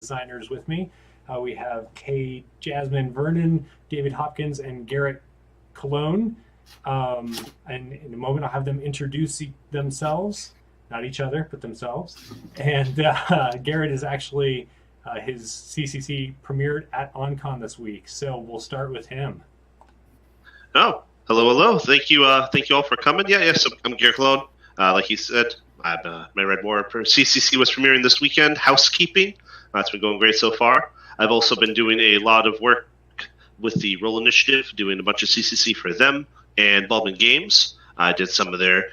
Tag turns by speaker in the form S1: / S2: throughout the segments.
S1: designers with me. We have Jasmine Vernon, David Hopkins, and Garrett Colón. And in a moment, I'll have them introduce themselves, not each other, but themselves. And Garrett is actually his CCC premiered at onCCCon this week, so we'll start with him.
S2: Oh, hello. Thank you all for coming. Yes, I'm Garrett Colón. Like he said, my Red War for CCC was premiering this weekend. Housekeeping, it's been going great so far. I've also been doing a lot of work with the Roll Initiative, doing a bunch of CCC for them and Baldwin Games. I did some of their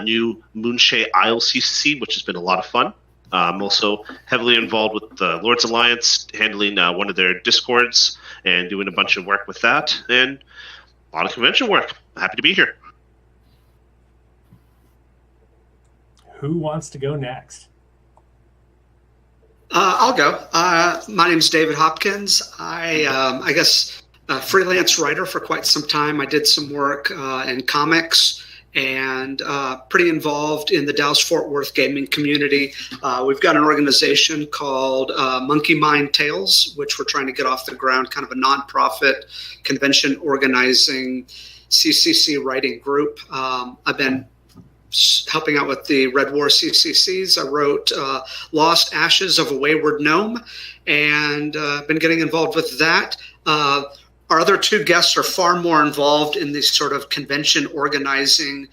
S2: new Moonshae Isle CCC, which has been a lot of fun. I'm also heavily involved with the Lords Alliance, handling one of their discords and doing a bunch of work with that, and a lot of convention work. Happy to be here.
S1: Who wants to go next?
S3: I'll go. My name's David Hopkins. I guess a freelance writer for quite some time. I did some work in comics and pretty involved in the Dallas-Fort Worth gaming community. We've got an organization called Monkey Mind Tales, which we're trying to get off the ground, kind of a nonprofit convention organizing CCC writing group. I've been helping out with the Red War CCCs. I wrote Lost Ashes of a Wayward Gnome, and been getting involved with that. Our other two guests are far more involved in the sort of convention organizing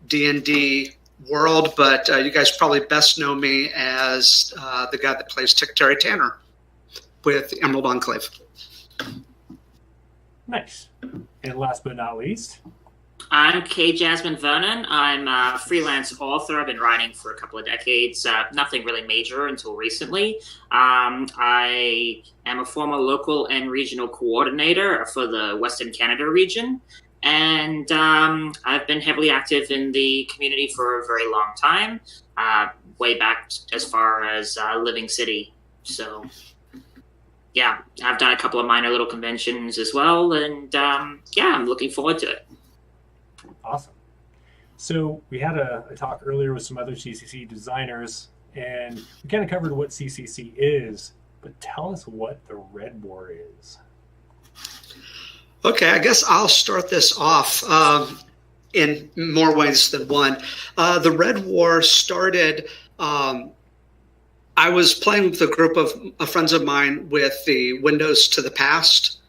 S3: D&D world, but you guys probably best know me as the guy that plays Tick Terry Tanner with Emerald Enclave.
S1: Nice. And last but not least,
S4: I'm Jasmine Vernon. I'm a freelance author. I've been writing for a couple of decades. Nothing really major until recently. I am a former local and regional coordinator for the Western Canada region. And I've been heavily active in the community for a very long time, way back as far as Living City. So, yeah, I've done a couple of minor little conventions as well. And, I'm looking forward to it.
S1: Awesome. So we had a talk earlier with some other CCC designers, and we kind of covered what CCC is, but tell us what the Red War is.
S3: Okay, I guess I'll start this off in more ways than one. The Red War started, I was playing with a group of friends of mine with the Windows to the Past,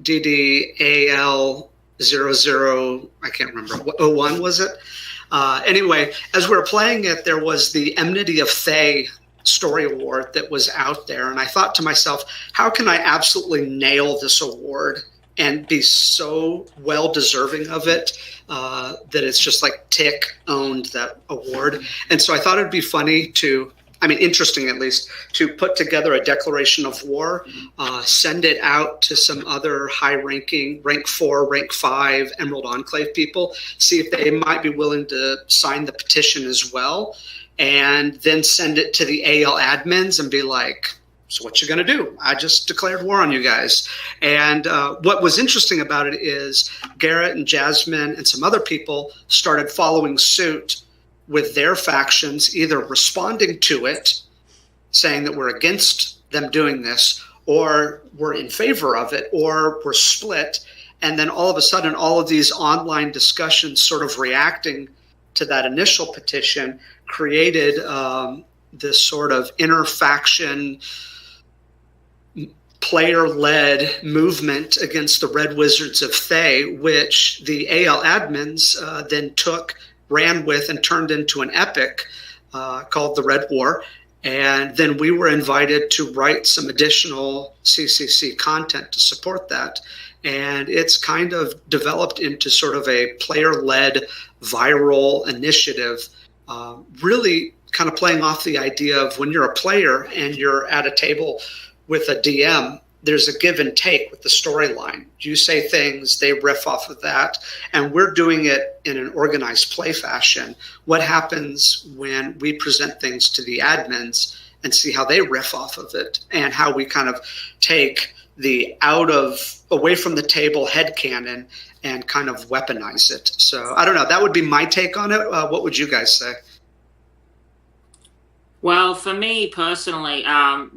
S3: DDAL 00, I can't remember, 01 was it? Anyway, as we were playing it, there was the Enmity of Thay story award that was out there. And I thought to myself, how can I absolutely nail this award and be so well deserving of it that it's just like Tick owned that award. And so I thought it'd be funny interesting at least, to put together a declaration of war, send it out to some other high-ranking, rank 4, rank 5 Emerald Enclave people, see if they might be willing to sign the petition as well, and then send it to the AL admins and be like, so what you going to do? I just declared war on you guys. And what was interesting about it is Garrett and Jasmine and some other people started following suit with their factions, either responding to it, saying that we're against them doing this, or we're in favor of it, or we're split. And then all of a sudden, all of these online discussions sort of reacting to that initial petition created this sort of inter-faction player-led movement against the Red Wizards of Thay, which the AL admins then ran with and turned into an epic called the Red War. And then we were invited to write some additional CCC content to support that. And it's kind of developed into sort of a player-led viral initiative, really kind of playing off the idea of when you're a player and you're at a table with a DM, there's a give and take with the storyline. You say things, they riff off of that, and we're doing it in an organized play fashion. What happens when we present things to the admins and see how they riff off of it, and how we kind of take the away from the table headcanon and kind of weaponize it. So I don't know. That would be my take on it. What would you guys say?
S4: Well, for me personally,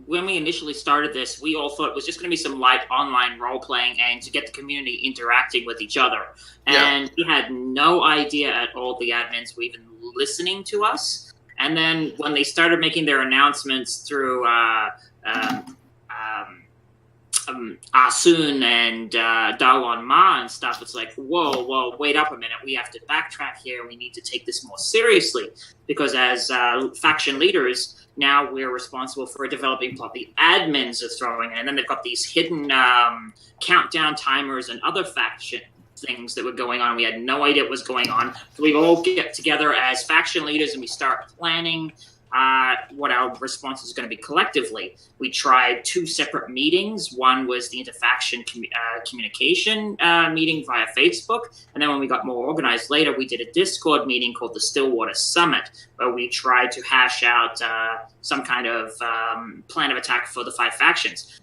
S4: when we initially started this, we all thought it was just going to be some light online role playing and to get the community interacting with each other. And we had no idea at all the admins were even listening to us. And then when they started making their announcements through Asun and Dalon Ma and stuff, it's like, whoa, wait up a minute. We have to backtrack here. We need to take this more seriously because as faction leaders, now we're responsible for a developing plot. The admins are throwing in, and then they've got these hidden countdown timers and other faction things that were going on. We had no idea what was going on. So we all get together as faction leaders and we start planning what our response is going to be collectively. We tried 2 separate meetings. One was the interfaction communication meeting via Facebook. And then when we got more organized later, we did a Discord meeting called the Stillwater Summit, where we tried to hash out some kind of plan of attack for the 5 factions.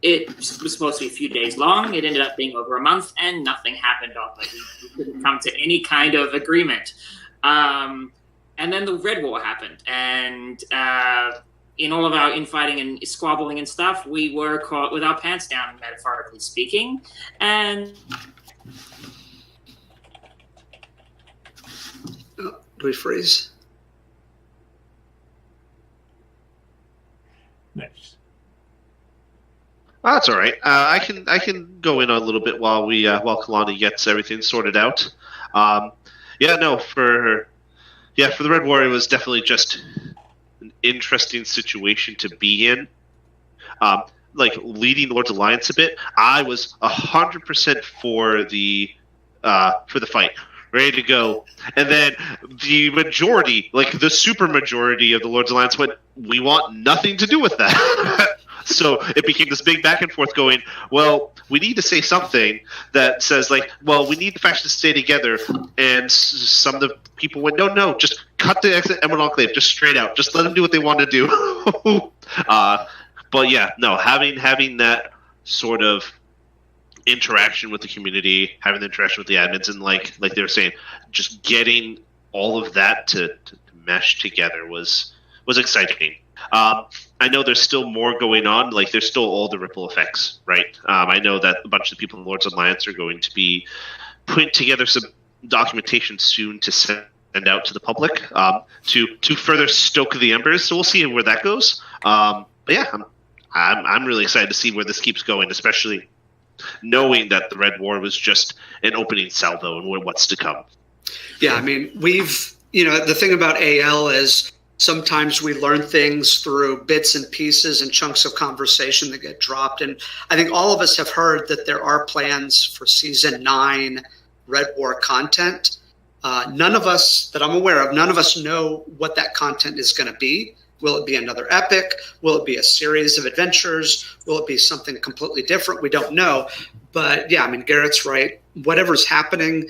S4: It was supposed to be a few days long. It ended up being over a month, and nothing happened off it. We couldn't come to any kind of agreement. And then the Red War happened, and in all of our infighting and squabbling and stuff, we were caught with our pants down, metaphorically speaking. And
S3: do we freeze?
S1: Nice.
S2: Oh, that's all right. I can go in a little bit while Kalani gets everything sorted out. For the Red War, it was definitely just an interesting situation to be in. Leading Lord's Alliance a bit, I was 100% for the fight, ready to go. And then the majority, the super majority of the Lord's Alliance went, we want nothing to do with that. So it became this big back and forth going, well, we need to say something that says, we need the factions to stay together. And some of the people went, no, just cut the exit Emerald Enclave, just straight out. Just let them do what they want to do. Having that sort of interaction with the community, having the interaction with the admins, and like they were saying, just getting all of that to mesh together was exciting. I know there's still more going on. There's still all the ripple effects, right? I know that a bunch of the people in the Lord's Alliance are going to be putting together some documentation soon to send out to the public to further stoke the embers. So we'll see where that goes. I'm really excited to see where this keeps going, especially knowing that the Red War was just an opening salvo and what's to come.
S3: Yeah, I mean, the thing about AL is sometimes we learn things through bits and pieces and chunks of conversation that get dropped. And I think all of us have heard that there are plans for Season 9 Red War content. None of us that I'm aware of, none of us know what that content is going to be. Will it be another epic? Will it be a series of adventures? Will it be something completely different? We don't know. But yeah, I mean, Garrett's right. Whatever's happening,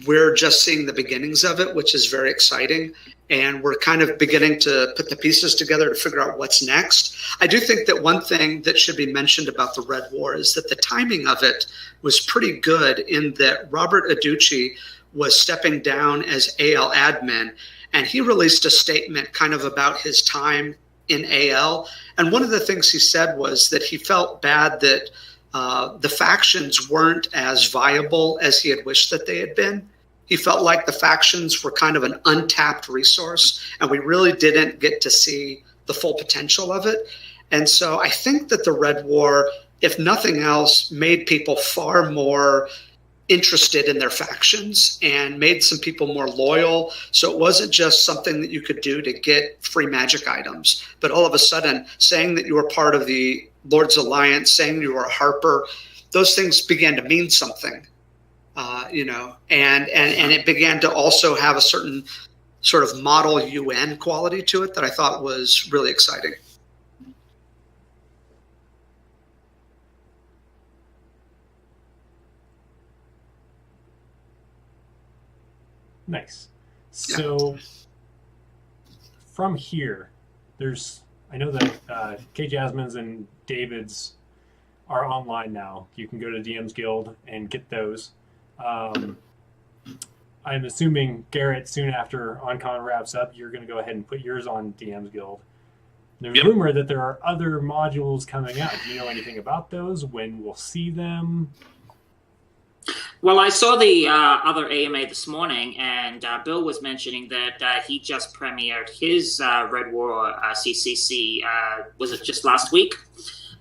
S3: we're just seeing the beginnings of it, which is very exciting. And we're kind of beginning to put the pieces together to figure out what's next. I do think that one thing that should be mentioned about the Red War is that the timing of it was pretty good in that Robert Aducci was stepping down as AL admin, and he released a statement kind of about his time in AL. And one of the things he said was that he felt bad that the factions weren't as viable as he had wished that they had been. He felt like the factions were kind of an untapped resource, and we really didn't get to see the full potential of it. And so I think that the Red War, if nothing else, made people far more interested in their factions and made some people more loyal. So it wasn't just something that you could do to get free magic items, but all of a sudden saying that you were part of the Lord's Alliance, saying you were a Harper, those things began to mean something. And it began to also have a certain sort of model UN quality to it that I thought was really exciting.
S1: Nice. So from here, I know that K. Jasmine's and David's are online now. You can go to DM's Guild and get those. I'm assuming, Garrett, soon after onCon wraps up, you're going to go ahead and put yours on DM's Guild. There's
S2: Yep.
S1: rumor that there are other modules coming out. Do you know anything about those? When we'll see them?
S4: Well, I saw the other AMA this morning, and Bill was mentioning that he just premiered his Red War CCC. Was it just last week?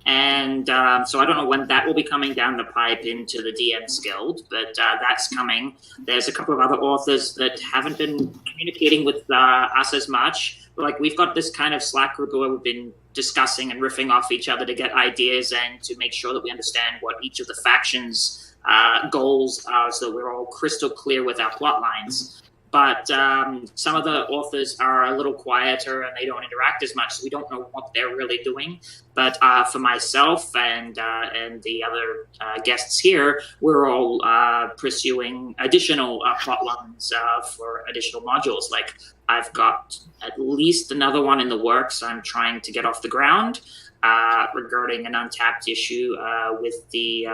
S4: And so I don't know when that will be coming down the pipe into the DM's Guild, but that's coming. There's a couple of other authors that haven't been communicating with us as much. Like, we've got this kind of Slack group where we've been discussing and riffing off each other to get ideas and to make sure that we understand what each of the factions' goals are, so we're all crystal clear with our plot lines. But some of the authors are a little quieter and they don't interact as much, so we don't know what they're really doing. But for myself and the other guests here, we're all pursuing additional plot lines for additional modules. Like, I've got at least another one in the works I'm trying to get off the ground regarding an untapped issue with the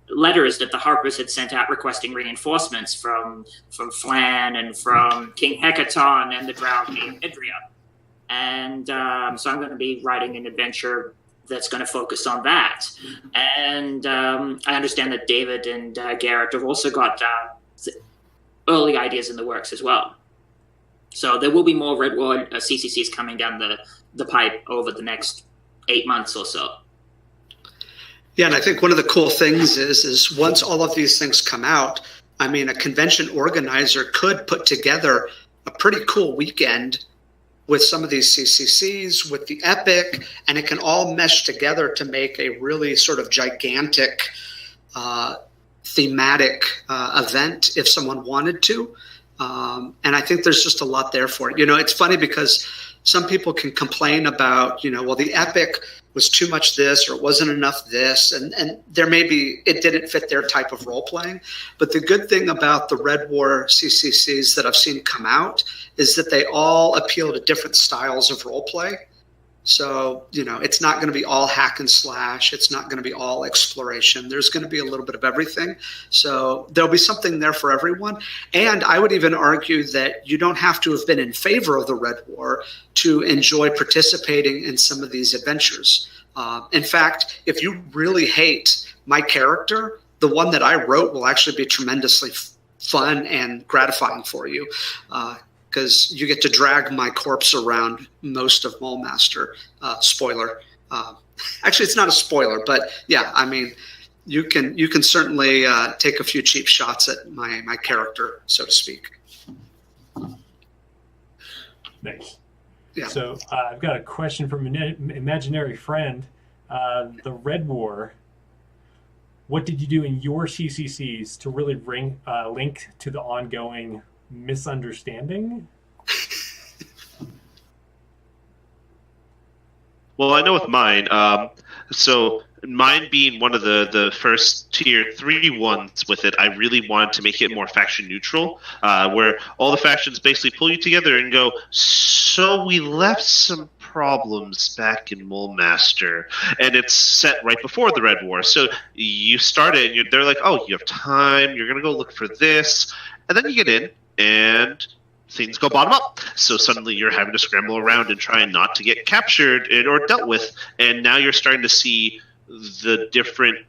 S4: letters that the Harpers had sent out requesting reinforcements from Flan and from King Hecaton and the Drow King Idria. And so I'm going to be writing an adventure that's going to focus on that. And I understand that David and Garrett have also got early ideas in the works as well. So there will be more Red War CCCs coming down the pipe over the next 8 months or so.
S3: Yeah, and I think one of the cool things is once all of these things come out, I mean, a convention organizer could put together a pretty cool weekend with some of these CCCs, with the Epic, and it can all mesh together to make a really sort of gigantic thematic event if someone wanted to. And I think there's just a lot there for it. You know, it's funny because some people can complain about, well, the Epic was too much this or it wasn't enough this, and there may be, it didn't fit their type of role playing. But the good thing about the Red War CCCs that I've seen come out is that they all appeal to different styles of role play. So, it's not going to be all hack and slash. It's not going to be all exploration. There's going to be a little bit of everything. So there'll be something there for everyone. And I would even argue that you don't have to have been in favor of the Red War to enjoy participating in some of these adventures. In fact, if you really hate my character, the one that I wrote will actually be tremendously fun and gratifying for you. Because you get to drag my corpse around most of Mulemaster. Spoiler. Actually, it's not a spoiler, but yeah, I mean, you can certainly take a few cheap shots at my character, so to speak.
S1: Nice.
S3: Yeah.
S1: So I've got a question from an imaginary friend. The Red War. What did you do in your CCCs to really link to the ongoing misunderstanding?
S2: Well, I know with mine. So mine being one of the first tier 3 ones with it, I really wanted to make it more faction neutral, where all the factions basically pull you together and go, so we left some problems back in Mulemaster, and it's set right before the Red War. So you start it, and they're like, oh, you have time, you're going to go look for this, and then you get in, and things go bottom up. So suddenly you're having to scramble around and try not to get captured or dealt with. And now you're starting to see the different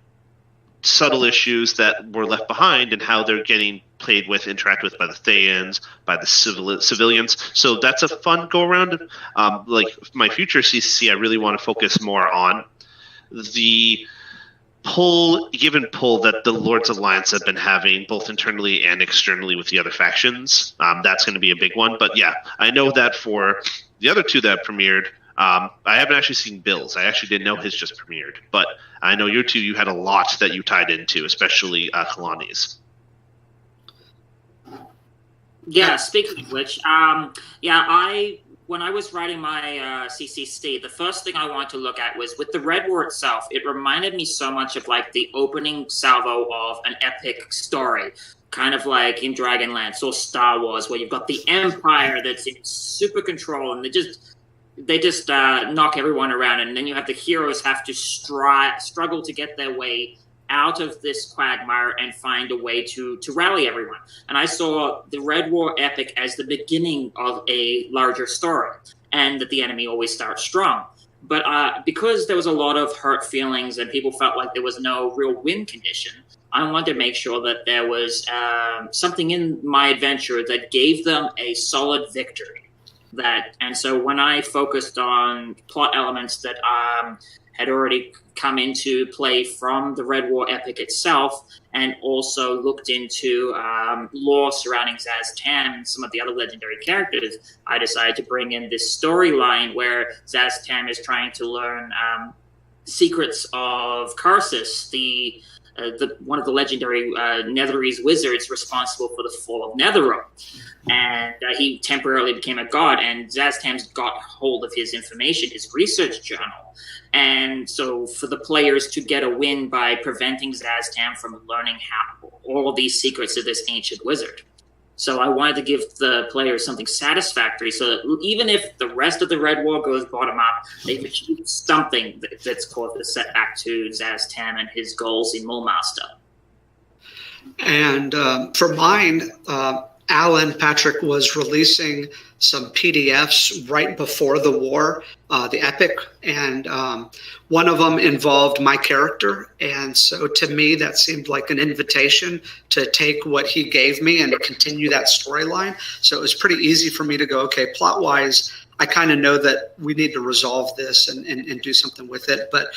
S2: subtle issues that were left behind and how they're getting played with, interacted with by the Thayans, by the civilians. So that's a fun go around. Like my future CCC, I really want to focus more on the give and pull that the Lords Alliance have been having both internally and externally with the other factions. That's going to be a big one. But yeah, I know that for the other two that premiered, I haven't actually seen Bill's. I actually didn't know his just premiered. But I know you two, you had a lot that you tied into, especially Kalani's.
S4: Yeah, speaking of which, when I was writing my CCC, the first thing I wanted to look at was with the Red War itself. It reminded me so much of like the opening salvo of an epic story, kind of like in Dragonlance or Star Wars, where you've got the Empire that's in super control and they just knock everyone around, and then you have the heroes have to struggle to get their way out of this quagmire and find a way to rally everyone. And I saw the Red War epic as the beginning of a larger story, and that the enemy always starts strong. But because there was a lot of hurt feelings and people felt like there was no real win condition, I wanted to make sure that there was something in my adventure that gave them a solid victory. And so when I focused on plot elements that had already come into play from the Red War epic itself, and also looked into lore surrounding Zaz-Tam and some of the other legendary characters, I decided to bring in this storyline where Zaz-Tam is trying to learn secrets of Karsus, one of the legendary Netherese wizards responsible for the fall of Netherrealm. And he temporarily became a god, and Zaz-Tam's got hold of his information, his research journal. And so for the players to get a win by preventing Zaz-Tam from learning how all these secrets of this ancient wizard. So I wanted to give the players something satisfactory so that even if the rest of the Red War goes bottom up, they've achieved something that's caused a setback to Zaz-Tam and his goals in Mulmaster.
S3: And for mine, Alan Patrick was releasing some PDFs right before the war, the epic, and one of them involved my character. And so to me, that seemed like an invitation to take what he gave me and to continue that storyline. So it was pretty easy for me to go, okay, plot-wise, I kind of know that we need to resolve this and do something with it. But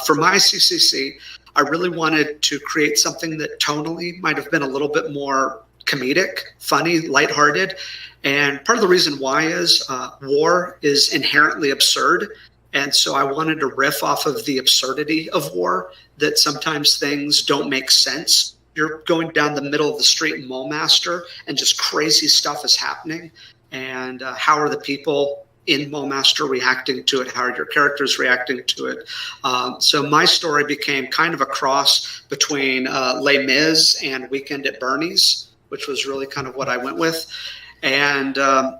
S3: for my CCC, I really wanted to create something that tonally might have been a little bit more comedic, funny, lighthearted. And part of the reason why is war is inherently absurd. And so I wanted to riff off of the absurdity of war, that sometimes things don't make sense. You're going down the middle of the street in Mulmaster and just crazy stuff is happening. And how are the people in Mulmaster reacting to it? How are your characters reacting to it? So my story became kind of a cross between Les Mis and Weekend at Bernie's, which was really kind of what I went with. And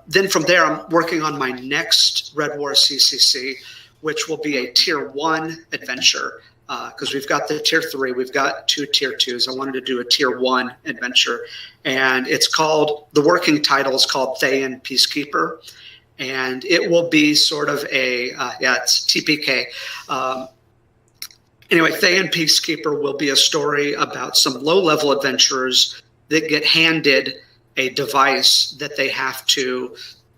S3: then from there, I'm working on my next Red War CCC, which will be a Tier 1 adventure, because we've got the Tier 3, we've got 2 Tier 2s. I wanted to do a Tier 1 adventure. And it's called, the working title is called Thayan Peacekeeper. And it will be sort of a, it's TPK. Anyway, Thayan Peacekeeper will be a story about some low-level adventurers that get handed a device that they have to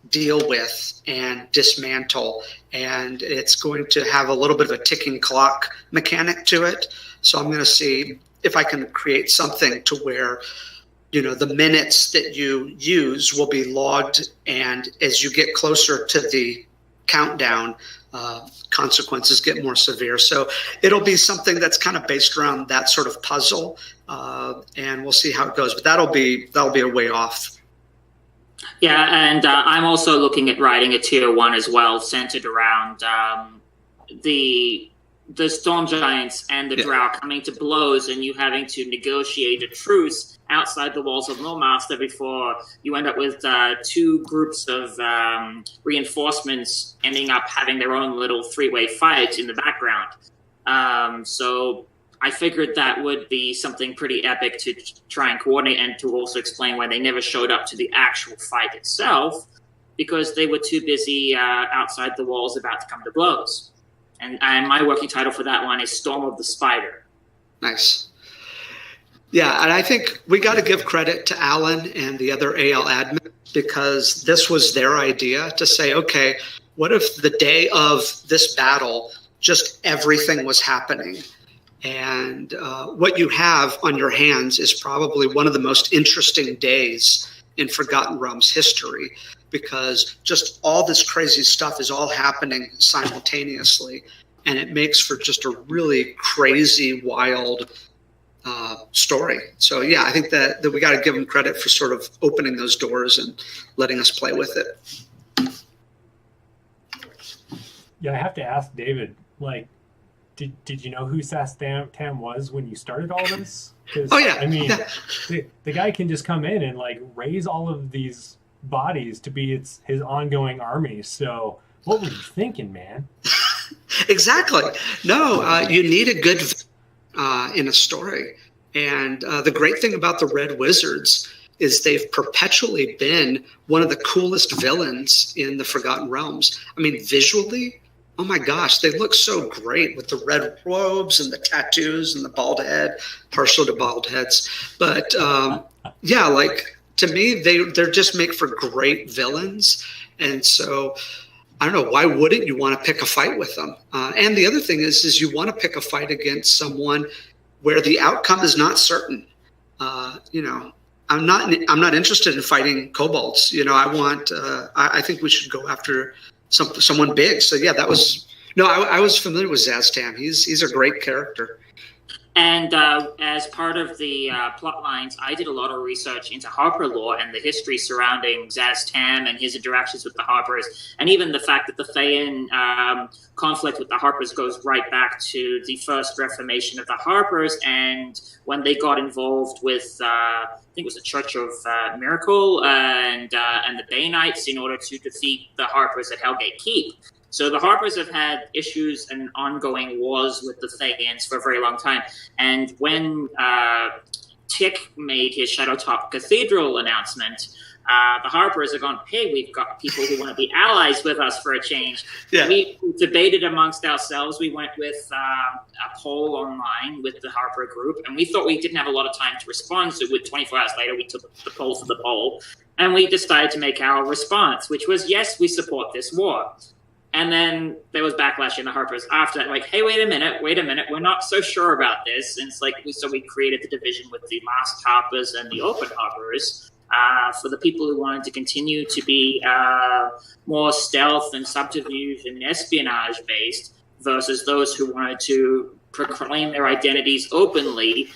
S3: deal with and dismantle. And it's going to have a little bit of a ticking clock mechanic to it. So I'm going to see if I can create something to where, you know, the minutes that you use will be logged. And as you get closer to the countdown, consequences get more severe. So it'll be something that's kind of based around that sort of puzzle, and we'll see how it goes. But that'll be a way off.
S4: Yeah, and I'm also looking at writing a Tier 1 as well, centered around the storm giants and the drow coming to blows, and you having to negotiate a truce outside the walls of Mulmaster before you end up with 2 groups of reinforcements ending up having their own little 3-way fight in the background. So I figured that would be something pretty epic to try and coordinate, and to also explain why they never showed up to the actual fight itself, because they were too busy outside the walls about to come to blows. And my working title for that one is Storm of the Spider.
S3: Nice. Yeah, and I think we got to give credit to Alan and the other AL admins, because this was their idea to say, okay, what if the day of this battle, just everything was happening? And what you have on your hands is probably one of the most interesting days in Forgotten Realms history, because just all this crazy stuff is all happening simultaneously. And it makes for just a really crazy, wild story. So, yeah, I think that we got to give them credit for sort of opening those doors and letting us play with it.
S1: Yeah, I have to ask David, like, did you know who Zaz-Tam was when you started all this?
S3: Oh, yeah.
S1: I mean, the guy can just come in and, like, raise all of these bodies to be his ongoing army. So what were you thinking, man?
S3: Exactly. No, you need a good in a story. And the great thing about the Red Wizards is they've perpetually been one of the coolest villains in the Forgotten Realms. I mean, visually, oh my gosh, they look so great with the red robes and the tattoos and the bald head, partial to bald heads. But yeah, like to me, they're just make for great villains. And so I don't know, why wouldn't you want to pick a fight with them? And the other thing is you want to pick a fight against someone where the outcome is not certain. You know, I'm not interested in fighting kobolds. You know, I think we should go after someone big. So yeah, I was familiar with Zastam. He's a great character.
S4: And as part of the plot lines, I did a lot of research into Harper lore and the history surrounding Zastam and his interactions with the Harpers, and even the fact that the Thayan conflict with the Harpers goes right back to the first reformation of the Harpers, and when they got involved with, I think it was the Church of Miracle and the Bay Knights in order to defeat the Harpers at Hellgate Keep. So the Harpers have had issues and ongoing wars with the Thayans for a very long time. And when Tick made his Shadowtop Cathedral announcement, the Harpers are going, hey, we've got people who want to be allies with us for a change. Yeah. We debated amongst ourselves. We went with a poll online with the Harper group, and we thought we didn't have a lot of time to respond. So with 24 hours later, we took the poll for the poll, and we decided to make our response, which was, yes, we support this war. And then there was backlash in the Harpers after that, like, hey, wait a minute, we're not so sure about this. And it's like, so we created the division with the masked Harpers and the open Harpers for the people who wanted to continue to be more stealth and subterfuge and espionage based versus those who wanted to proclaim their identities openly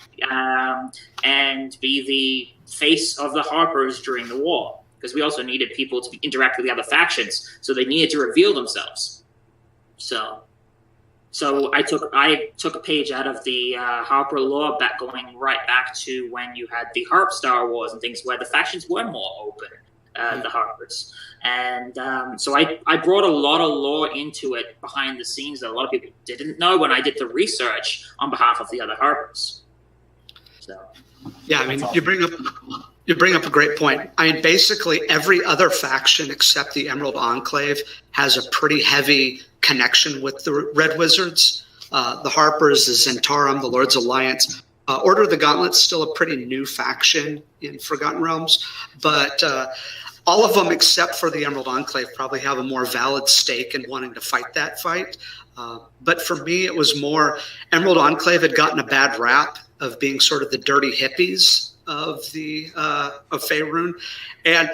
S4: and be the face of the Harpers during the war. Because we also needed people to interact with the other factions, so they needed to reveal themselves. So I took a page out of the Harper lore, going right back to when you had the Harp Star Wars and things where the factions were more open, the Harpers. And so I brought a lot of lore into it behind the scenes that a lot of people didn't know when I did the research on behalf of the other Harpers. So
S3: yeah, I mean, you bring up a great point. I mean, basically every other faction except the Emerald Enclave has a pretty heavy connection with the Red Wizards. The Harpers, the Zentarum, the Lord's Alliance. Order of the Gauntlet's still a pretty new faction in Forgotten Realms, but all of them except for the Emerald Enclave probably have a more valid stake in wanting to fight that fight. But for me, it was more Emerald Enclave had gotten a bad rap of being sort of the dirty hippies of Faerun, and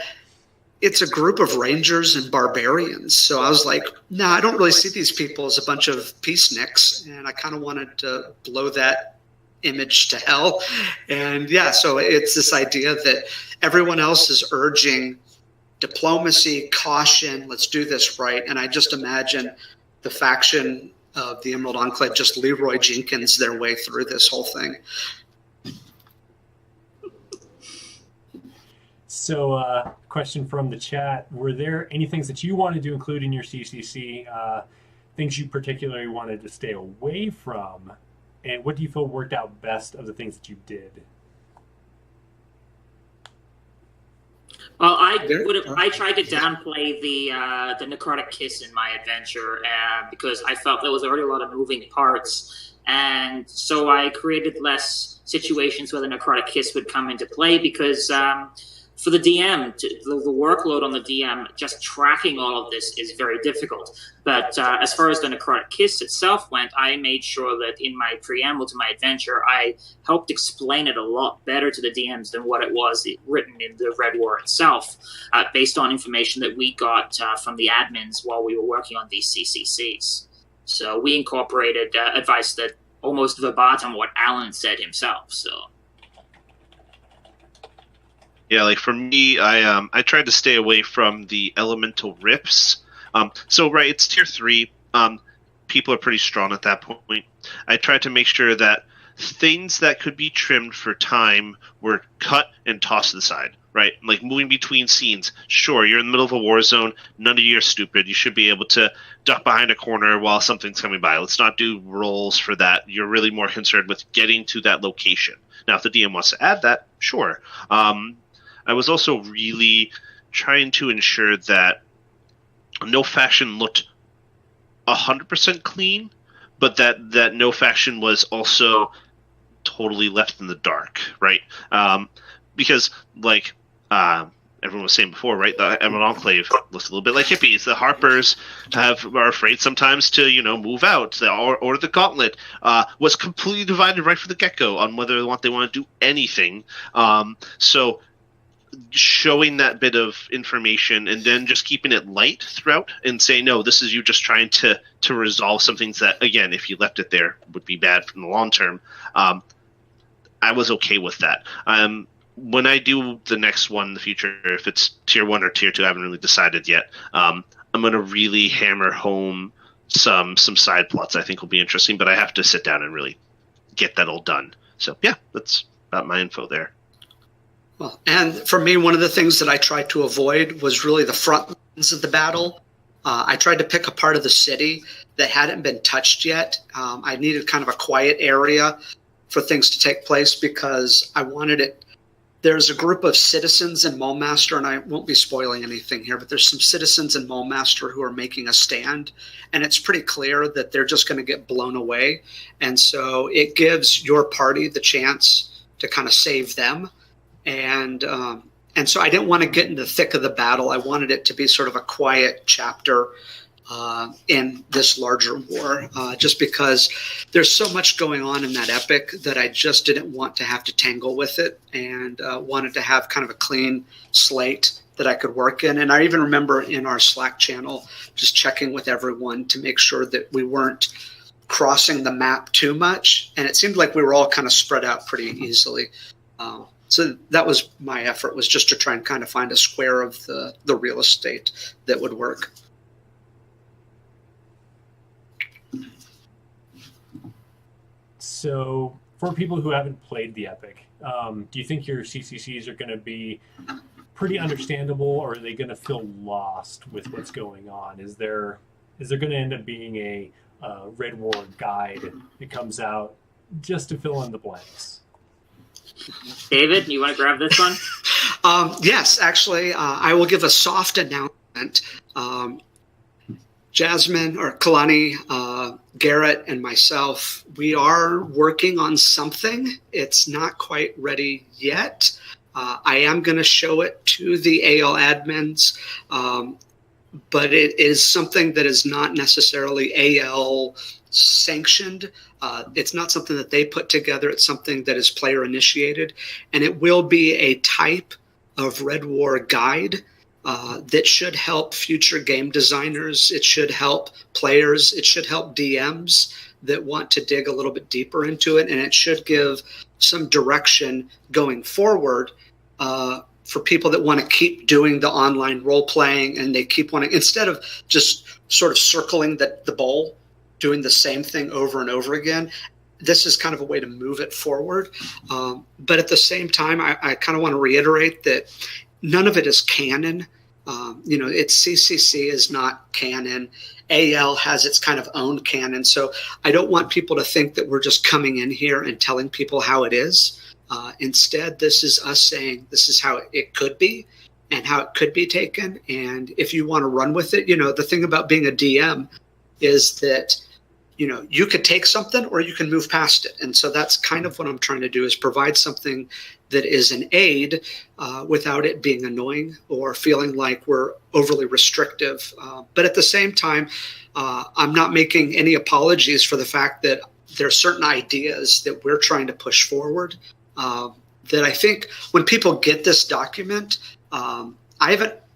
S3: it's a group of rangers and barbarians. So I was like, nah, I don't really see these people as a bunch of peaceniks, and I kind of wanted to blow that image to hell. And yeah, so it's this idea that everyone else is urging diplomacy, caution, let's do this right. And I just imagine the faction of the Emerald Enclave just Leroy Jenkins their way through this whole thing.
S1: So, question from the chat: were there any things that you wanted to include in your CCC? Things you particularly wanted to stay away from, and what do you feel worked out best of the things that you did?
S4: Well, I tried to downplay the necrotic kiss in my adventure because I felt there was already a lot of moving parts, and so I created less situations where the necrotic kiss would come into play because. For the DM, the workload on the DM, just tracking all of this is very difficult. But as far as the necrotic kiss itself went, I made sure that in my preamble to my adventure, I helped explain it a lot better to the DMs than what it was written in the Red War itself, based on information that we got from the admins while we were working on these CCCs. So we incorporated advice that almost verbatim what Alan said himself. So.
S2: Yeah, like for me, I tried to stay away from the elemental rips. So right, it's tier 3. People are pretty strong at that point. I tried to make sure that things that could be trimmed for time were cut and tossed to the side. right? Like moving between scenes. Sure, you're in the middle of a war zone. None of you are stupid. You should be able to duck behind a corner while something's coming by. Let's not do rolls for that. You're really more concerned with getting to that location. Now, if the DM wants to add that, sure. I was also really trying to ensure that no faction looked 100% clean, but that no faction was also totally left in the dark, right? Because, like everyone was saying before, right, the Emerald Enclave looks a little bit like hippies. The Harpers are afraid sometimes to, move out. Or the Gauntlet was completely divided right from the get-go on whether they want to do anything. So showing that bit of information and then just keeping it light throughout and saying, no, this is you just trying to resolve some things that, again, if you left it there would be bad from the long term. I was okay with that. When I do the next one in the future, if it's tier 1 or tier 2, I haven't really decided yet. I'm going to really hammer home some side plots I think will be interesting, but I have to sit down and really get that all done. So yeah, that's about my info there.
S3: Well, and for me, one of the things that I tried to avoid was really the front lines of the battle. I tried to pick a part of the city that hadn't been touched yet. I needed kind of a quiet area for things to take place because I wanted it. There's a group of citizens in Mulmaster, and I won't be spoiling anything here, but there's some citizens in Mulmaster who are making a stand, and it's pretty clear that they're just going to get blown away. And so it gives your party the chance to kind of save them. And so I didn't want to get in the thick of the battle. I wanted it to be sort of a quiet chapter in this larger war, just because there's so much going on in that epic that I just didn't want to have to tangle with it, and wanted to have kind of a clean slate that I could work in. And I even remember in our Slack channel just checking with everyone to make sure that we weren't crossing the map too much. And it seemed like we were all kind of spread out pretty easily. So that was my effort, was just to try and kind of find a square of the real estate that would work.
S1: So for people who haven't played the Epic, do you think your CCCs are going to be pretty understandable, or are they going to feel lost with what's going on? Is there going to end up being a Red War guide that comes out just to fill in the blanks?
S4: David, you want to grab this one?
S3: Yes, actually, I will give a soft announcement. Jasmine or Kalani, Garrett, and myself, we are working on something. It's not quite ready yet. I am going to show it to the AL admins, but it is something that is not necessarily AL sanctioned. It's not something that they put together. It's something that is player initiated, and it will be a type of Red War guide that should help future game designers. It should help players. It should help DMs that want to dig a little bit deeper into it, and it should give some direction going forward for people that want to keep doing the online role playing, and they keep wanting, instead of just sort of circling the bowl, doing the same thing over and over again. This is kind of a way to move it forward. But at the same time, I kind of want to reiterate that none of it is canon. It's CCC is not canon. AL has its kind of own canon. So I don't want people to think that we're just coming in here and telling people how it is. Instead, this is us saying this is how it could be and how it could be taken. And if you want to run with it, the thing about being a DM is that you could take something or you can move past it. And so that's kind of what I'm trying to do, is provide something that is an aid without it being annoying or feeling like we're overly restrictive. But at the same time, I'm not making any apologies for the fact that there are certain ideas that we're trying to push forward that I think when people get this document,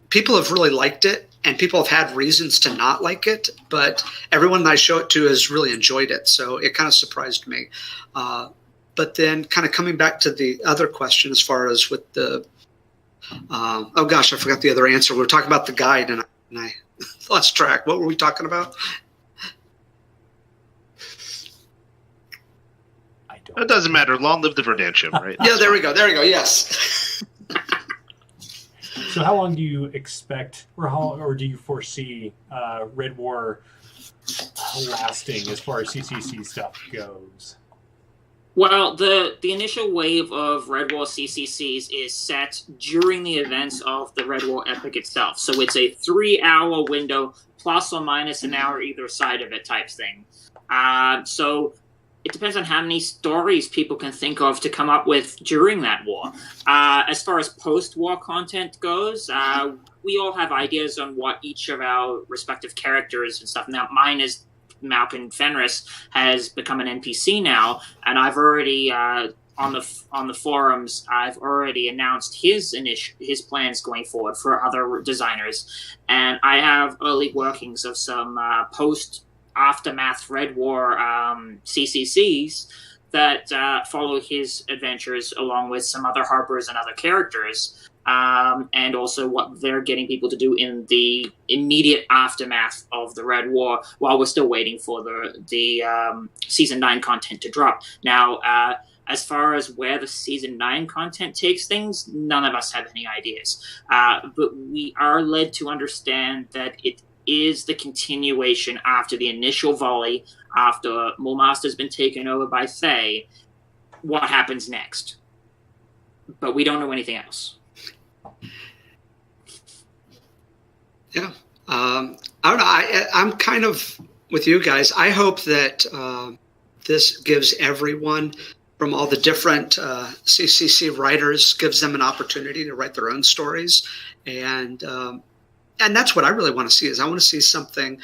S3: people have really liked it. And people have had reasons to not like it, but everyone that I show it to has really enjoyed it. So it kind of surprised me. But then kind of coming back to the other question as far as with the I forgot the other answer. We were talking about the guide, and I lost track. What were we talking about?
S2: It doesn't matter. Long live the Verdantium, right?
S3: Yeah, there we go. Yes.
S1: So how long do you expect, or do you foresee Red War lasting as far as CCC stuff goes?
S4: Well, the initial wave of Red War CCCs is set during the events of the Red War epic itself. So it's a 3-hour window, plus or minus an hour either side of it type thing. So it depends on how many stories people can think of to come up with during that war. As far as post-war content goes, we all have ideas on what each of our respective characters and stuff. Now, mine is Malcolm Fenris has become an NPC now, and I've already on the forums I've already announced his plans going forward for other designers, and I have early workings of some post aftermath Red War CCCs that follow his adventures along with some other harpers and other characters. And also what they're getting people to do in the immediate aftermath of the Red War, while we're still waiting for the Season 9 content to drop. Now, as far as where the Season 9 content takes things, none of us have any ideas. But we are led to understand that it is the continuation after the initial volley, after Mulmaster's been taken over by Thay, what happens next. But we don't know anything else.
S3: Yeah. I don't know. I'm kind of with you guys. I hope that this gives everyone from all the different CCC writers, gives them an opportunity to write their own stories. And that's what I really want to see, is I want to see something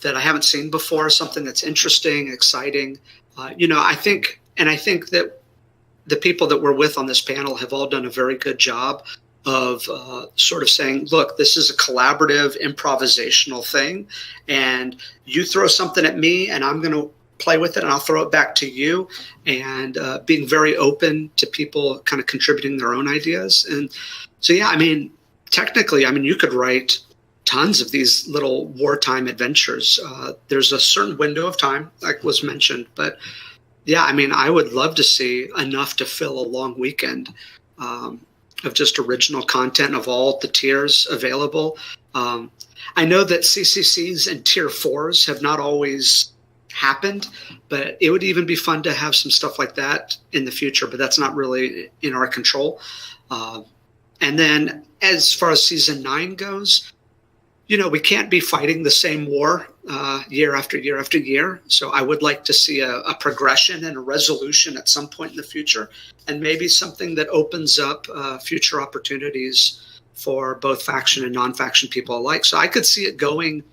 S3: that I haven't seen before, something that's interesting, exciting. I think that the people that we're with on this panel have all done a very good job of sort of saying, look, this is a collaborative, improvisational thing, and you throw something at me and I'm going to play with it and I'll throw it back to you, and being very open to people kind of contributing their own ideas. And so, yeah, technically, you could write tons of these little wartime adventures. There's a certain window of time, like was mentioned, but yeah, I would love to see enough to fill a long weekend of just original content of all the tiers available. I know that CCCs and tier 4s have not always happened, but it would even be fun to have some stuff like that in the future, but that's not really in our control. And then as far as Season 9 goes, we can't be fighting the same war year after year after year. So I would like to see a progression and a resolution at some point in the future, and maybe something that opens up future opportunities for both faction and non-faction people alike. So I could see it going.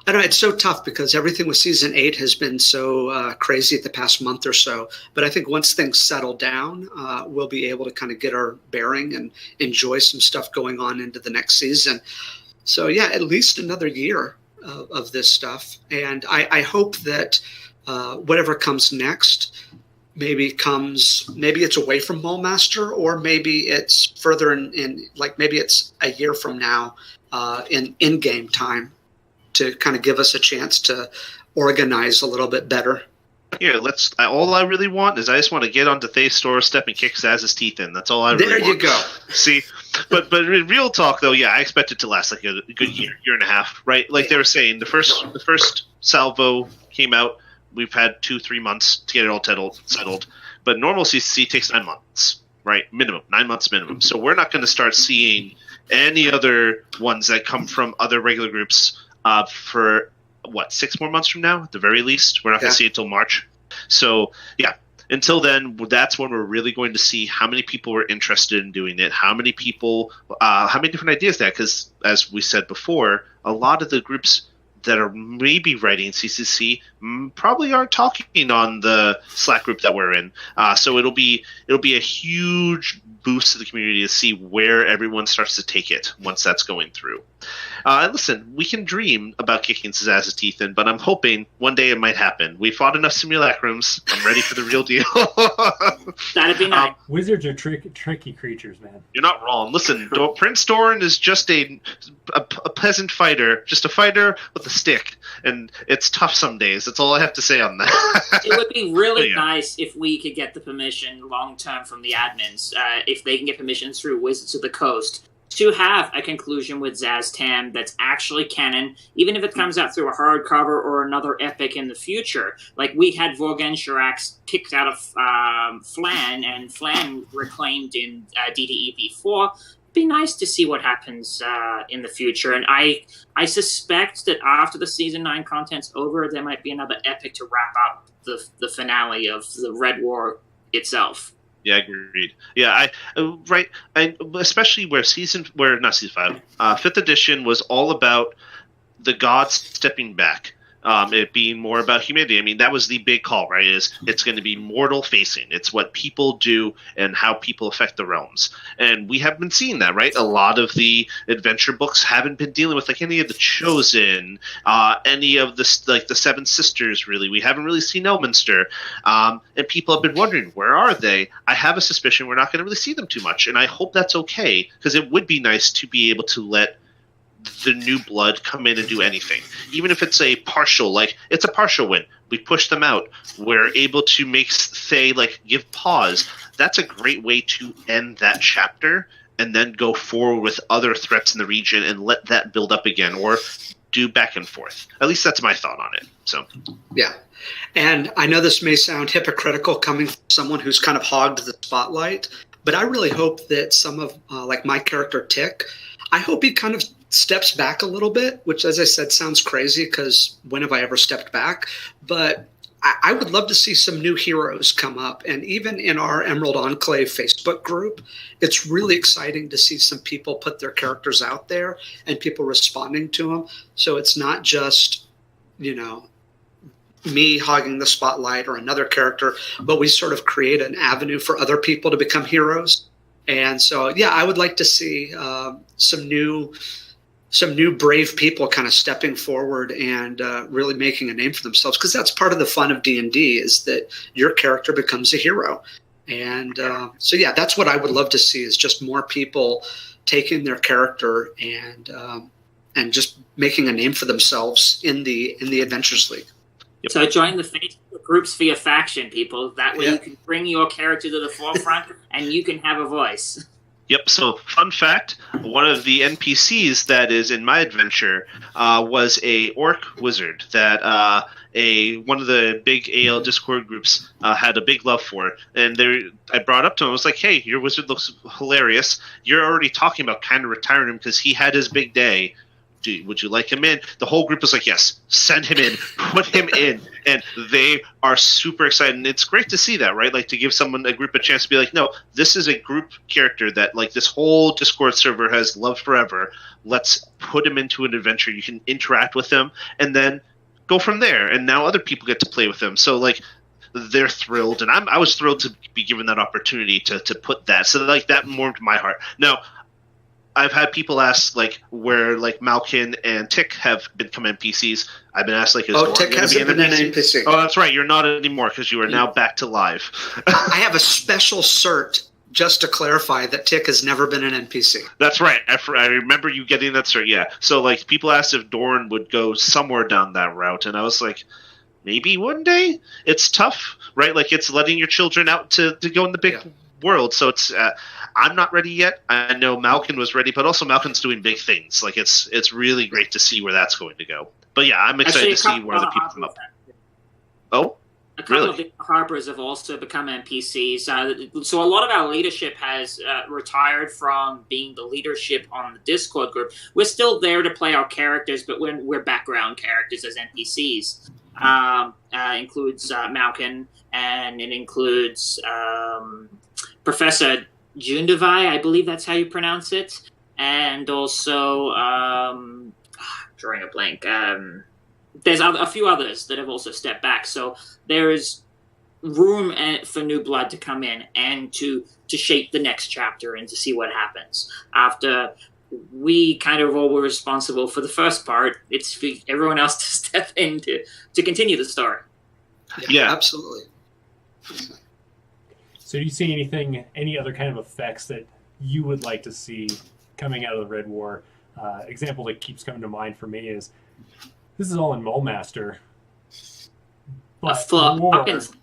S3: I don't know, it's so tough because everything with Season 8 has been so crazy the past month or so. But I think once things settle down, we'll be able to kind of get our bearing and enjoy some stuff going on into the next season. So, yeah, at least another year of this stuff. And I hope that whatever comes next maybe it's away from Mulmaster, or maybe it's further in like maybe it's a year from now in in-game time, to kind of give us a chance to organize a little bit better.
S2: Here, all I really want is I just want to get onto Thay's store, step and kick Zaz's teeth in. That's all I really want.
S3: There you go.
S2: See, but in real talk though, yeah, I expect it to last like a good year and a half, right? Like they were saying, the first salvo came out. We've had 2-3 months to get it all settled. But normal CCC takes 9 months, right? Minimum, 9 months minimum. So we're not going to start seeing any other ones that come from other regular groups for 6 more months from now at the very least. We're not going to see it until March. So yeah, until then, that's when we're really going to see how many people are interested in doing it, how many people, how many different ideas that, because as we said before, a lot of the groups that are maybe writing CCC probably aren't talking on the Slack group that we're in. So it'll be a huge boost to the community to see where everyone starts to take it once that's going through. Listen, we can dream about kicking Zaz's teeth in, but I'm hoping one day it might happen. We fought enough simulacrums. I'm ready for the real deal.
S4: That'd be nice.
S1: Wizards are tricky creatures, man.
S2: You're not wrong. Listen, Prince Doran is just a peasant fighter, just a fighter with a stick, and it's tough some days. That's all I have to say on that.
S4: It would be really nice if we could get the permission long-term from the admins, if they can get permission through Wizards of the Coast, to have a conclusion with Zaz-Tam that's actually canon, even if it comes out through a hardcover or another epic in the future. Like, we had Vorgen Shirax kicked out of Flan, and Flan reclaimed in DDEV4. Be nice to see what happens in the future, and I suspect that after the season 9 content's over, there might be another epic to wrap up the finale of the Red War itself.
S2: Yeah, agreed. Yeah, especially where not season 5, 5th edition was all about the gods stepping back. It being more about humanity. I mean, that was the big call, right? It's going to be mortal facing. It's what people do and how people affect the realms. And we have been seeing that, right? A lot of the adventure books haven't been dealing with like any of the Chosen, any of the Seven Sisters. Really, we haven't really seen Elminster, and people have been wondering, where are they? I have a suspicion we're not going to really see them too much, and I hope that's okay, because it would be nice to be able to let the new blood come in and do anything, even if it's a partial win. We push them out. We're able to make Thay give pause. That's a great way to end that chapter and then go forward with other threats in the region and let that build up again, or do back and forth. At least that's my thought on it. So
S3: yeah. And I know this may sound hypocritical coming from someone who's kind of hogged the spotlight, but I really hope that some of my character Tick, I hope he kind of steps back a little bit, which, as I said, sounds crazy because when have I ever stepped back? But I would love to see some new heroes come up. And even in our Emerald Enclave Facebook group, it's really exciting to see some people put their characters out there and people responding to them. So it's not just, me hogging the spotlight or another character, but we sort of create an avenue for other people to become heroes. And so, yeah, I would like to see some new brave people kind of stepping forward and really making a name for themselves, because that's part of the fun of D&D, is that your character becomes a hero. And so, yeah, that's what I would love to see, is just more people taking their character and just making a name for themselves in the Adventures League.
S2: Yep.
S4: So join the Facebook groups for your faction, people. That way you can bring your character to the forefront and you can have a voice.
S2: Yep. So, fun fact: one of the NPCs that is in my adventure was a orc wizard that one of the big AL Discord groups had a big love for. And I brought up to him. I was like, "Hey, your wizard looks hilarious. You're already talking about kind of retiring him because he had his big day. Would you like him in?" The whole group was like, "Yes, send him in, put him in." And they are super excited. And it's great to see that, right? Like, to give a group a chance to be like, no, this is a group character that this whole Discord server has loved forever. Let's put him into an adventure. You can interact with him and then go from there. And now other people get to play with him. So they're thrilled. And I was thrilled to be given that opportunity to put that. So that warmed my heart. Now, I've had people ask where Malkin and Tick have become NPCs. I've been asked is Doran
S3: Tick hasn't been an NPC.
S2: Oh, that's right. You're not anymore because you are now back to live.
S3: I have a special cert just to clarify that Tick has never been an NPC.
S2: That's right. I remember you getting that cert. Yeah. So people asked if Doran would go somewhere down that route, and I was like, maybe one day. It's tough, right? It's letting your children out to go in the big world. So it's. I'm not ready yet. I know Malkin was ready, but also Malkin's doing big things. It's really great to see where that's going to go. But yeah, I'm excited to see where other people come up. Oh,
S4: a couple of the harpers have also become NPCs. So a lot of our leadership has retired from being the leadership on the Discord group. We're still there to play our characters, but we're background characters as NPCs. Includes Malkin, and it includes Professor Jundavai, I believe that's how you pronounce it, and also drawing a blank. There's a few others that have also stepped back, so there is room for new blood to come in and to shape the next chapter and to see what happens. After we kind of all were responsible for the first part, it's for everyone else to step in to continue the story.
S3: Yeah, absolutely.
S1: So do you see any other kind of effects that you would like to see coming out of the Red War? Example that keeps coming to mind for me is, this is all in Mulmaster, but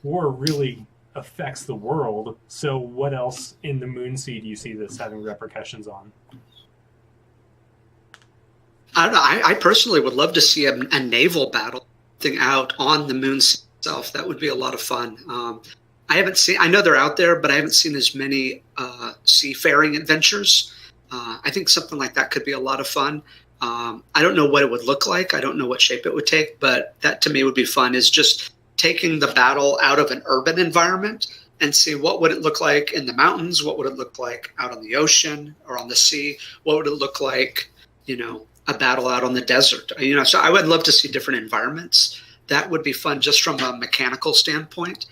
S1: war really affects the world. So what else in the Moonsea do you see this having repercussions on?
S3: I don't know. I personally would love to see a naval battle thing out on the moon itself. That would be a lot of fun. I know they're out there, but I haven't seen as many seafaring adventures. I think something like that could be a lot of fun. I don't know what it would look like. I don't know what shape it would take, but that to me would be fun, is just taking the battle out of an urban environment and see what would it look like in the mountains, what would it look like out on the ocean or on the sea, what would it look like, a battle out on the desert. So I would love to see different environments. That would be fun just from a mechanical standpoint.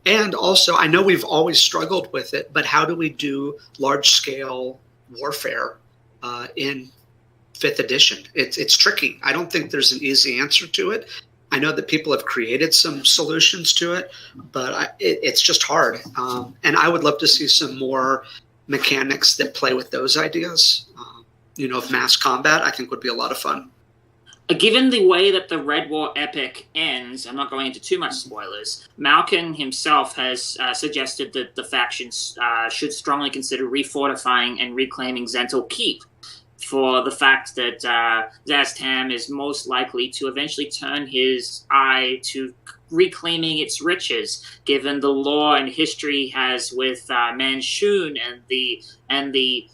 S3: And also, I know we've always struggled with it, but how do we do large-scale warfare in 5th edition? It's tricky. I don't think there's an easy answer to it. I know that people have created some solutions to it, but it's just hard. And I would love to see some more mechanics that play with those ideas. Of mass combat, I think would be a lot of fun.
S4: Given the way that the Red War epic ends, I'm not going into too much spoilers, Malkin himself has suggested that the factions should strongly consider refortifying and reclaiming Zental Keep, for the fact that Zastam is most likely to eventually turn his eye to reclaiming its riches, given the lore and history he has with Manchun and the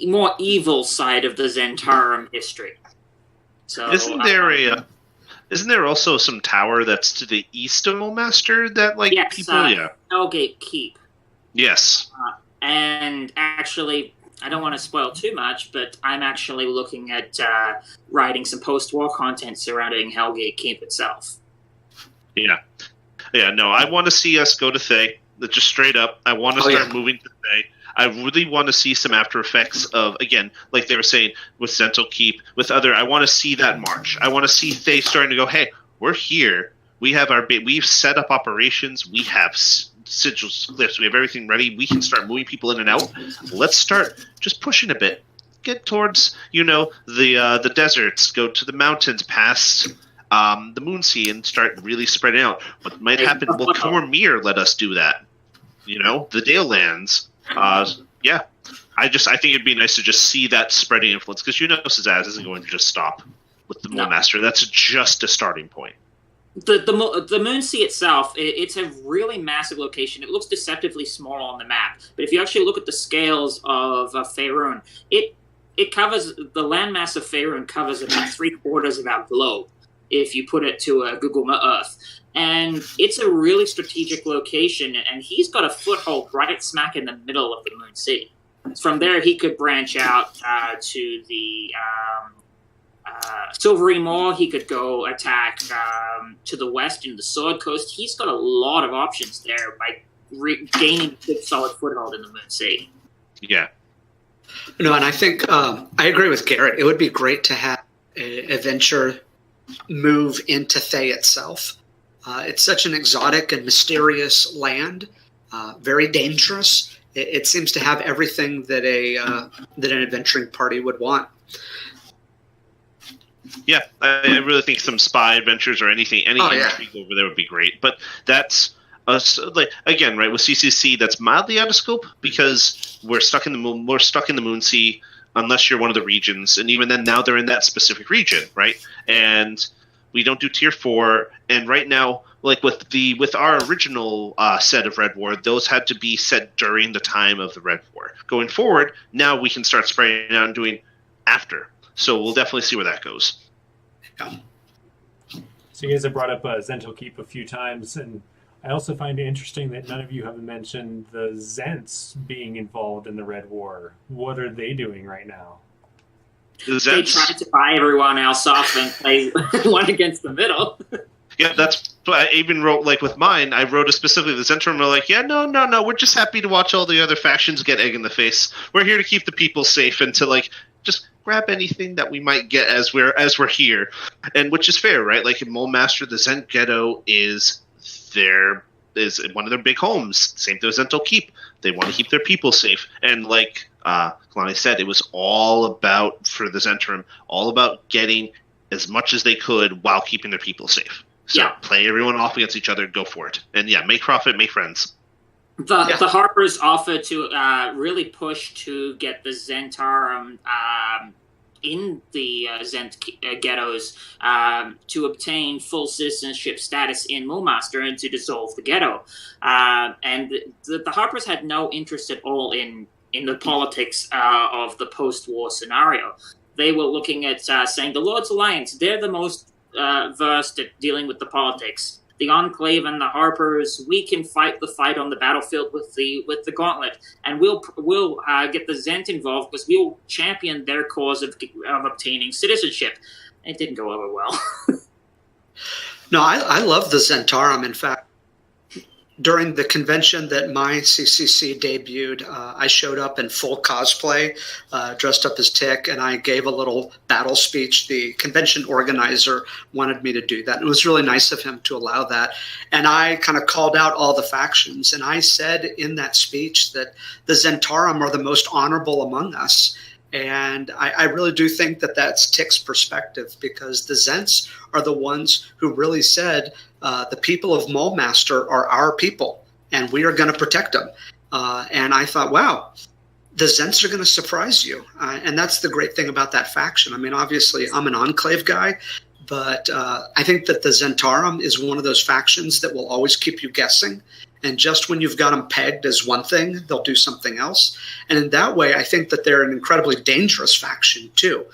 S4: more evil side of the Zentarum history. So,
S2: isn't there also some tower that's to the east of Mulmaster that
S4: yes,
S2: people?
S4: Hellgate Keep.
S2: Yes.
S4: And actually, I don't want to spoil too much, but I'm actually looking at writing some post-war content surrounding Hellgate Keep itself.
S2: Yeah. No, I want to see us go to Thay. Just straight up, I want to start moving to Thay. I really want to see some after effects of, again, like they were saying, with Zental Keep, with other. I want to see that march. I want to see Thay starting to go, hey, we're here. We've set up operations. We have sigils, cliffs. We have everything ready. We can start moving people in and out. Let's start just pushing a bit. Get towards, the deserts. Go to the mountains past the Moonsea and start really spreading out. What might happen? Well, Cormyr let us do that. The Dale Lands. I think it'd be nice to just see that spreading influence, because Zaz isn't going to just stop with the Mulmaster. That's just a starting point.
S4: The Moonsea itself, it's a really massive location. It looks deceptively small on the map, but if you actually look at the scales of Faerun, it covers, the landmass of Faerun covers about 3/4 of our globe, if you put it to a Google Earth. And it's a really strategic location, and he's got a foothold right smack in the middle of the Moonsea. From there, he could branch out to the Silvery Moor. He could go attack to the west in the Sword Coast. He's got a lot of options there by gaining a good solid foothold in the Moonsea.
S2: Yeah.
S3: And I think I agree with Garrett. It would be great to have an adventure move into Thay itself. It's such an exotic and mysterious land, very dangerous. It seems to have everything that an adventuring party would want.
S2: Yeah, I really think some spy adventures or anything, intrigue over there would be great. But that's again, right, with CCC, that's mildly out of scope because we're stuck in the Moonsea, unless you're one of the regions, and even then, now they're in that specific region, right? And we don't do tier 4, and right now, like with our original set of Red War, those had to be set during the time of the Red War. Going forward, now we can start spreading out and doing after. So we'll definitely see where that goes.
S3: Yeah.
S1: So you guys have brought up Zental Keep a few times, and I also find it interesting that none of you have mentioned the Zents being involved in the Red War. What are they doing right now?
S4: They tried to buy everyone else off and play one against the middle.
S2: Yeah, that's what I even wrote, with mine, I wrote specifically the Zentrum were like, yeah, no, we're just happy to watch all the other factions get egg in the face. We're here to keep the people safe and to, just grab anything that we might get as we're here. And which is fair, right? Like in Mulmaster, the Zent Ghetto is one of their big homes. Same thing with Zental Keep. They want to keep their people safe. And like Kalani said, it was all about, for the Zentrum, all about getting as much as they could while keeping their people safe. So play everyone off against each other, go for it. And make profit, make friends.
S4: The Harpers offered to really push to get the Zentarum in the Zent ghettos to obtain full citizenship status in Mulmaster and to dissolve the ghetto. And the Harpers had no interest at all in the politics of the post-war scenario. They were looking at saying the Lord's Alliance, they're the most versed at dealing with the politics. The Enclave and the Harpers, we can fight the fight on the battlefield with the Gauntlet, and we'll get the Zent involved because we'll champion their cause of obtaining citizenship. It didn't go over well.
S3: No, I love the Zentarum. In fact, during the convention that my CCC debuted, I showed up in full cosplay, dressed up as Tick, and I gave a little battle speech. The convention organizer wanted me to do that. And it was really nice of him to allow that. And I kind of called out all the factions. And I said in that speech that the Zentarum are the most honorable among us. And I really do think that that's Tick's perspective, because the Zents are the ones who really said, the people of Mulmaster are our people, and we are going to protect them. And I thought, wow, the Zents are going to surprise you. And that's the great thing about that faction. I mean, obviously, I'm an Enclave guy, but I think that the Zentarum is one of those factions that will always keep you guessing. And just when you've got them pegged as one thing, they'll do something else. And in that way, I think that they're an incredibly dangerous faction, too.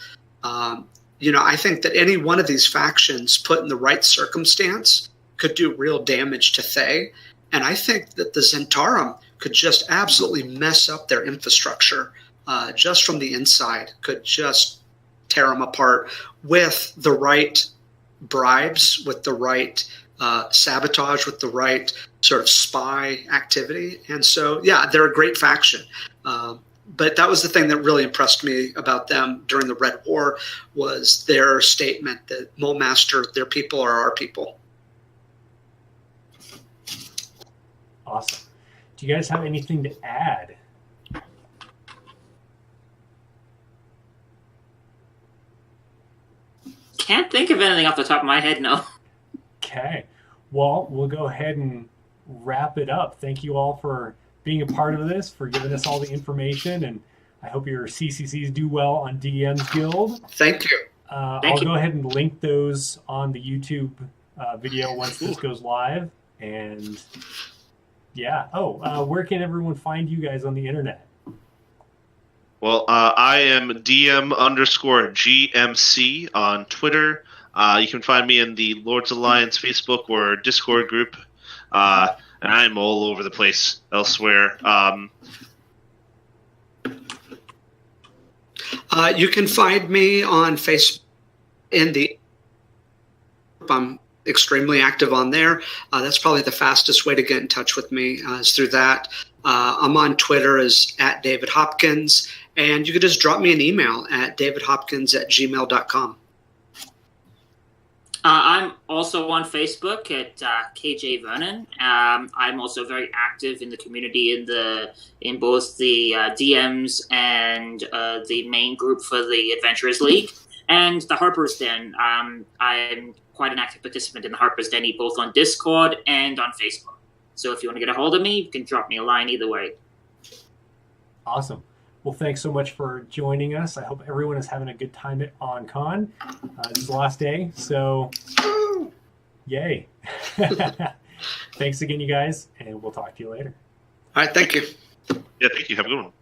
S3: I think that any one of these factions put in the right circumstance could do real damage to Thay. And I think that the Zentarum could just absolutely mess up their infrastructure just from the inside, could just tear them apart with the right bribes, with the right sabotage, with the right sort of spy activity. And so, yeah, they're a great faction. But that was the thing that really impressed me about them during the Red War, was their statement that Mulmaster, their people are our people.
S1: Awesome. Do you guys have anything to add?
S4: Can't think of anything off the top of my head, no.
S1: Okay. Well, we'll go ahead and wrap it up. Thank you all for being a part of this, for giving us all the information, and I hope your CCCs do well on DM's Guild.
S3: Thank you.
S1: I'll go ahead and link those on the YouTube video once this goes live. And yeah. Where can everyone find you guys on the internet?
S2: Well, I am DM_GMC on Twitter. You can find me in the Lords Alliance Facebook or Discord group. And I'm all over the place elsewhere.
S3: You can find me on Facebook in the group. I'm extremely active on there. That's probably the fastest way to get in touch with me is through that. I'm on Twitter as @DavidHopkins, and you can just drop me an email at davidhopkins@gmail.com.
S4: I'm also on Facebook at KJ Vernon. I'm also very active in the community in both the DMs and the main group for the Adventurers League and the Harper's Den. I'm quite an active participant in the Harper's Den, both on Discord and on Facebook. So if you want to get a hold of me, you can drop me a line either way.
S1: Awesome. Well, thanks so much for joining us. I hope everyone is having a good time at onCCCon. This is the last day, so yay. Thanks again, you guys, and we'll talk to you later.
S3: All right, thank you.
S2: Yeah, thank you. Have a good one.